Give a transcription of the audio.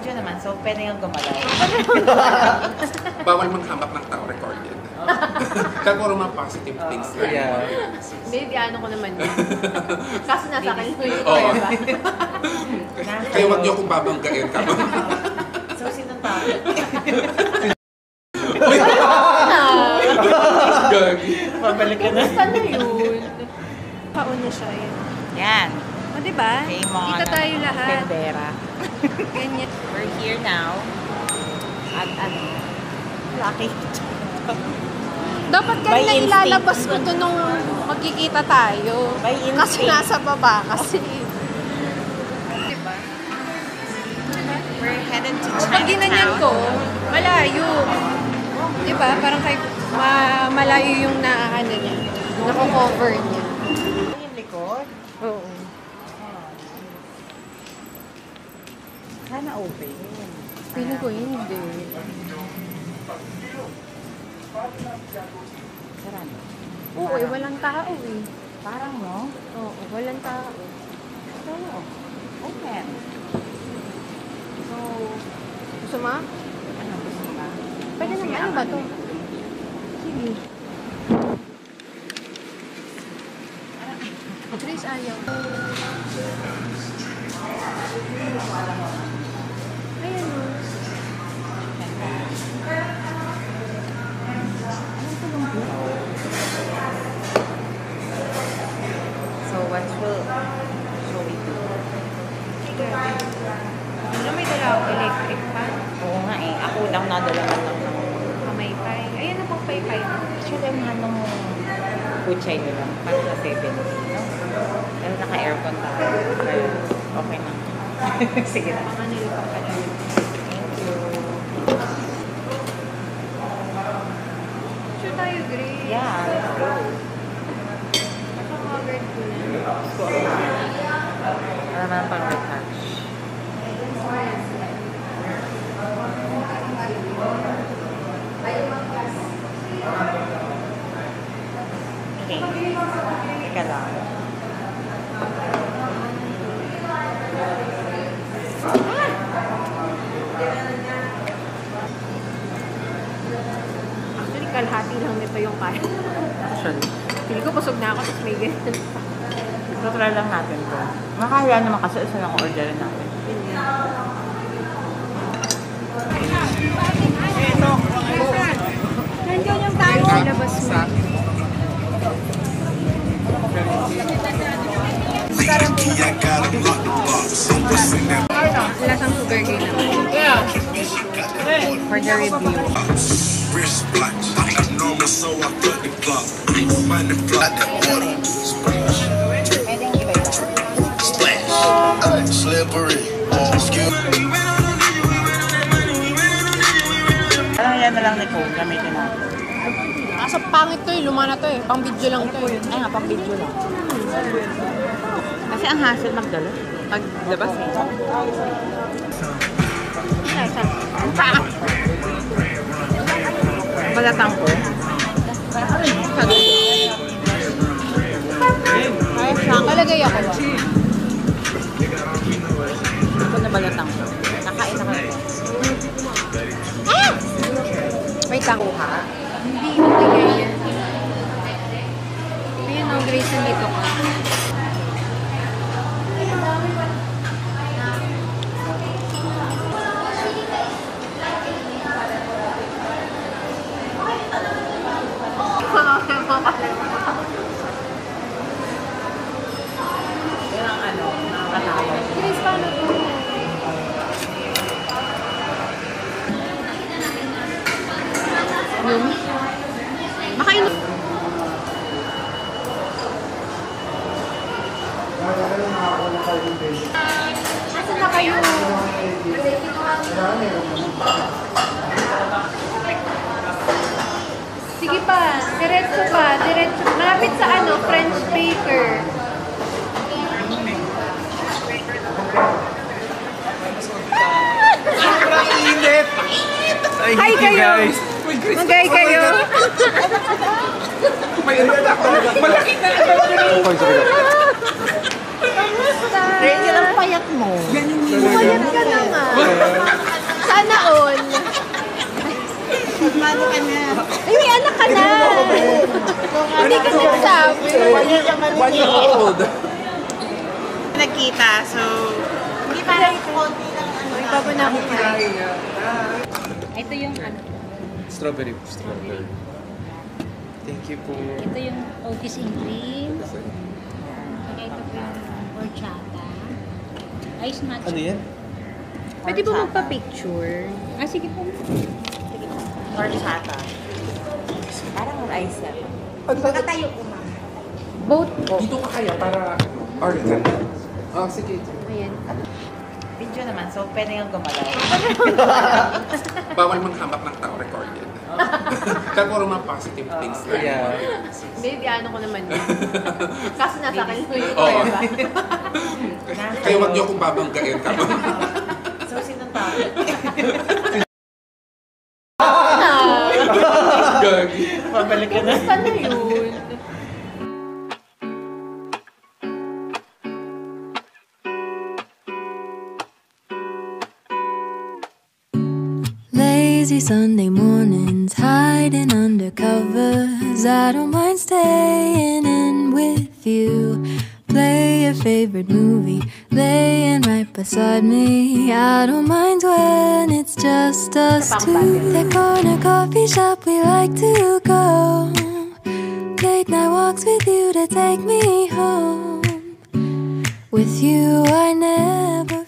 video naman, so pwede yung gumalaw. Bawal manghamak ng tao recorded. Kaya puro mga positive things lang. Yeah. Maybe ano ko naman yun. Kaso nasa akin ko yung Oo. prueba. Kaya wag niyo kong babanggain ka. So, sinong tao? Gagi. Pabalik ka na. Basta na yun. Pauna siya yun. Yan. O, diba? Okay, mga Kita tayo lahat. Tendera. Ganyan. We're here now. At ano? Lucky. Dapat By ganyan instinct. ilalabas ko doon nung magkikita tayo. By Kasi instinct. nasa baba. Kasi... diba? We're headed to Pag ginanyan ko, Chinatown. malayo. Diba? Parang kay malayo yung ano niya. Nako-cover niya. Yung likod. Oo. Sana open. Feeling ko hindi. Sarado. Oo, walang tao eh. Parang no? Oo, walang tao. So, open. So, Gusto mo? ano gusto mo ba? Pwede naman. Ano ba to? Sige. Chris, ayaw. Ayan o. So, what shall we do? Ano, may dala ako electric fan? Oo nga eh. Ako lang nadala man lang ng Kamaypay. Ayan na pang paypay. actually, ang hanong kutsay nila. Para sa 7. No? Dahil naka-aircon tayo. Kaya okay na. Sige na. Mga nilipang ka na. Thank you. Sure tayo, Grace. Yeah, let's go. Naka-covered ko na. Ano naman pang retouch? Okay. Teka lang. Actually, kalahati lang nito yung kaya. Actually. Pili ko busog na ako, tapos may ganyan. Try lang natin to. Makakaya naman kasi isa lang orderin natin. Nandiyan yung tao sa labas mo. Lasang sugar cane naman. For the review. Wrist splash, abnormal, so I cut the clock. Money fly that water. Splash, Pwedeng iba-iba. splash, slippery. Excuse me. Parang yan na lang ni Cole, gamitin natin. Asa pangit to eh, luma na to eh. Pang video lang to eh. Ay nga, pang video lang. Kasi ang hassle magdala. Paglabas eh. Balatang ko. Kalagay ako ba? Ito na balatang ko. Nakain ako ito. Wait lang. Hindi, nagay yan. Ayun ang Grace nandito ka. Yan ang ano, nakakatawa. Grace, paano to? Yun? Makainom. Asan na kayo? Sige pa, diretso pa, diretso. Malapit sa ano, French baker. Sobrang init! Ay, Hi kayo! Mag-hi kayo! May ilalak talaga. Malaki na lang. Kamusta? Rachel, ang payat mo. Payat ka na nga. Hindi ka sinasabi. 1 year old. Nagkita, so... Hindi parang konti lang ano. Ito po na ako kain. Ito yung ano. Strawberry. Strawberry. Thank you po. Ito yung Otis in cream. Saka ito po yung horchata. Ice matcha. Ano yan? Pwede ba magpa-picture? Ah, sige po. Horchata. Parang rice lang. Nakatayo po, ma'am. Both po. Dito ka kaya para Argan. Oh, sige. Ayan. Video naman, so pwede yung gumalaw. Bawal manghamak ng tao recorded. Kaya puro mga positive things lang. Yeah. Baby, ano ko naman yun. Kaso nasa akin ko yung Oo. diba? Kaya wag niyo akong babanggain ka. So, sinong tao? Gagi. Pabalik ka na. Saan na yun? Lazy Sunday mornings, hiding under covers. I don't mind staying in with you. Play your favorite movie, laying right beside me. I don't mind when it's just us two. That corner coffee shop we like to go. Late night walks with you to take me home. With you I never